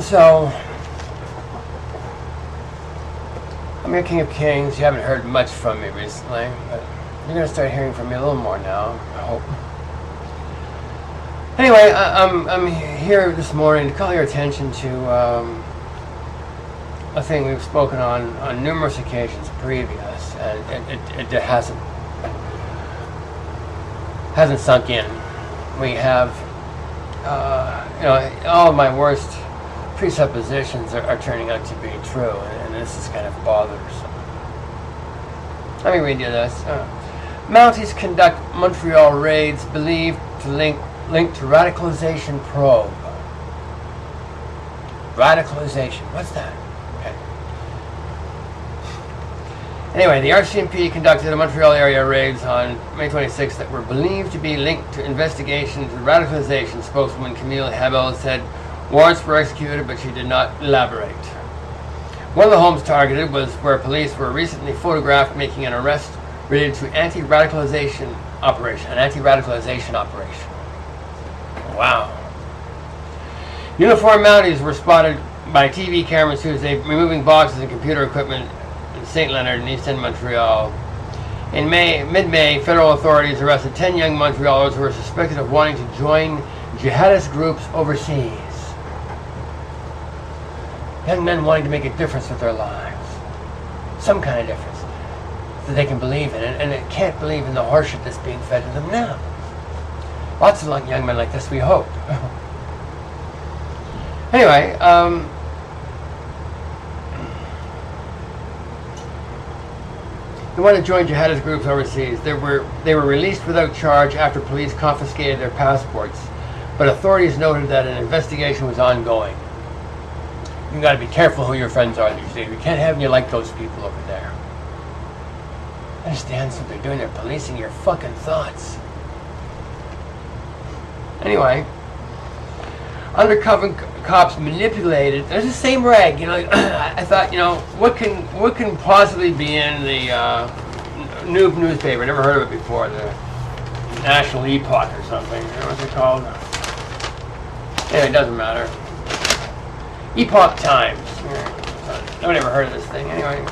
So, I'm your King of Kings. You haven't heard much from me recently, but you're going to start hearing from me a little more now, I hope. Anyway, I'm here this morning to call your attention to a thing we've spoken on numerous occasions previous, and it hasn't sunk in. We have, all of my worst presuppositions are turning out to be true, and this is kind of bothersome. Let me read you this. Mounties conduct Montreal raids believed to link to radicalization probe. Radicalization, what's that? Okay. Anyway, the RCMP conducted the Montreal area raids on May 26th that were believed to be linked to investigation into radicalization. Spokeswoman Camille Habel said warrants were executed, but she did not elaborate. One of the homes targeted was where police were recently photographed making an arrest related to an anti-radicalization operation. Wow. Uniformed Mounties were spotted by TV cameras Tuesday removing boxes and computer equipment in St. Leonard and East End, Montreal. In mid-May, federal authorities arrested 10 young Montrealers who were suspected of wanting to join jihadist groups overseas. Young men wanting to make a difference with their lives. Some kind of difference that they can believe in, and they can't believe in the horseshit that's being fed to them now. Lots of young men like this, we hope. Anyway, they want to join jihadist groups overseas. They were released without charge after police confiscated their passports, but authorities noted that an investigation was ongoing. You got to be careful who your friends are these days. We can't have you like those people over there. Understand what they're doing? They're policing your fucking thoughts. Anyway, undercover cops manipulated. There's the same rag, I thought, what can possibly be in the Noob newspaper? I never heard of it before. The National Epoch or something. What's it called? Anyway, it doesn't matter. Epoch Times. Nobody ever heard of this thing. Anyway,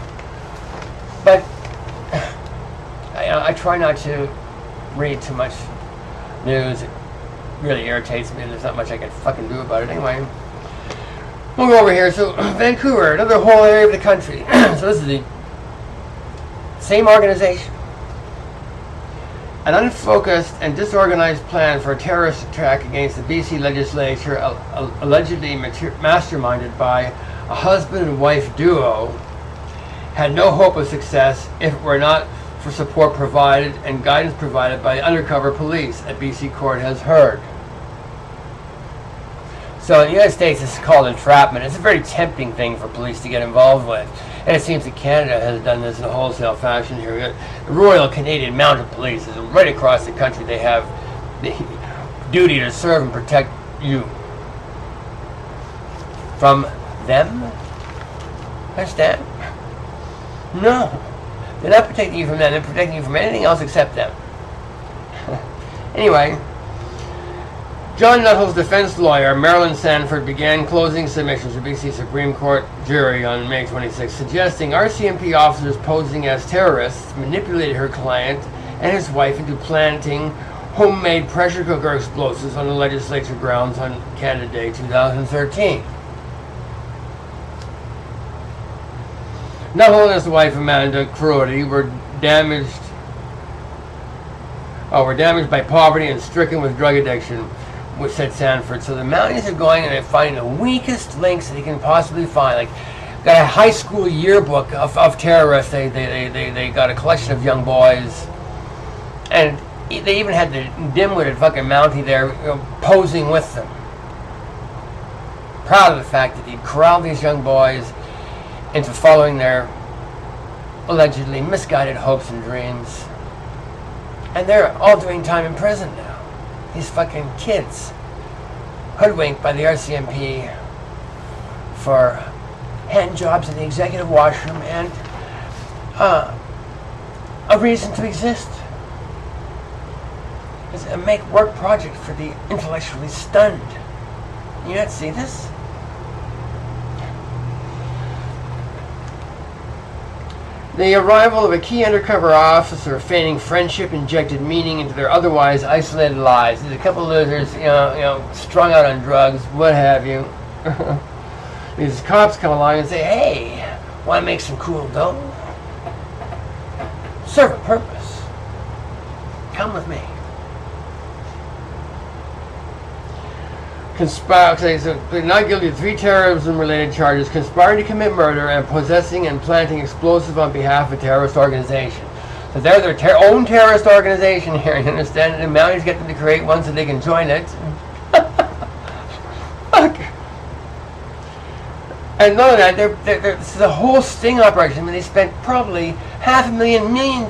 but I try not to read too much news. It really irritates me, and there's not much I can fucking do about it. Anyway, we'll go over here. So, Vancouver, another whole area of the country. So this is the same organization. An unfocused and disorganized plan for a terrorist attack against the BC legislature, allegedly masterminded by a husband and wife duo, had no hope of success if it were not for support provided and guidance provided by undercover police, a BC court has heard. So in the United States, this is called entrapment. It's a very tempting thing for police to get involved with. And it seems that Canada has done this in a wholesale fashion here. The Royal Canadian Mounted Police is right across the country. They have the duty to serve and protect you from them. Understand? No. They're not protecting you from them. They're protecting you from anything else except them. Anyway, John Nuttall's defense lawyer, Marilyn Sanford, began closing submissions to BC Supreme Court jury on May 26, suggesting RCMP officers posing as terrorists manipulated her client and his wife into planting homemade pressure cooker explosives on the legislature grounds on Canada Day 2013. Nuttall and his wife Amanda Crowdy were damaged by poverty and stricken with drug addiction, which said Sanford. So the Mounties are going and they're finding the weakest links they can possibly find. Like, got a high school yearbook of terrorists. They got a collection of young boys, and they even had the dim-witted fucking Mountie there, posing with them. Proud of the fact that he'd corralled these young boys into following their allegedly misguided hopes and dreams. And they're all doing time in prison now. These fucking kids, hoodwinked by the RCMP for hand jobs in the executive washroom and a reason to exist. It's a make-work project for the intellectually stunned. You not see this? The arrival of a key undercover officer feigning friendship injected meaning into their otherwise isolated lives. There's a couple of losers, strung out on drugs, what have you. These cops come along and say, hey, want to make some cool dough? Serve a purpose. Come with me. They're not guilty of 3 terrorism-related charges: conspiring to commit murder and possessing and planting explosive on behalf of a terrorist organization. So they're their own terrorist organization here, you understand? And the Mounties get them to create one so they can join it. Fuck. And none of that, this is a whole sting operation. I mean, they spent probably $500,000 million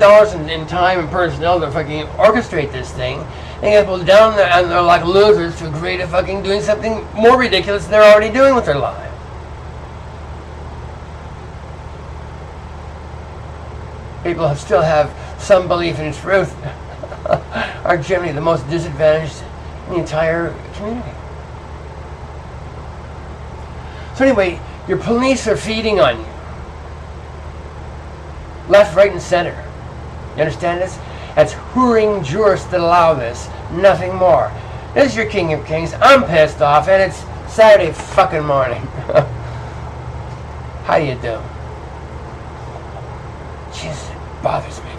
in time and personnel to fucking orchestrate this thing. They get people down there and they're like losers to agree to fucking doing something more ridiculous than they're already doing with their lives. People still have some belief in truth are generally the most disadvantaged in the entire community. So anyway, your police are feeding on you. Left, right, and center. You understand this? That's hooring jurists that allow this. Nothing more. This is your King of Kings. I'm pissed off, and it's Saturday fucking morning. How do you do? Jesus, it bothers me.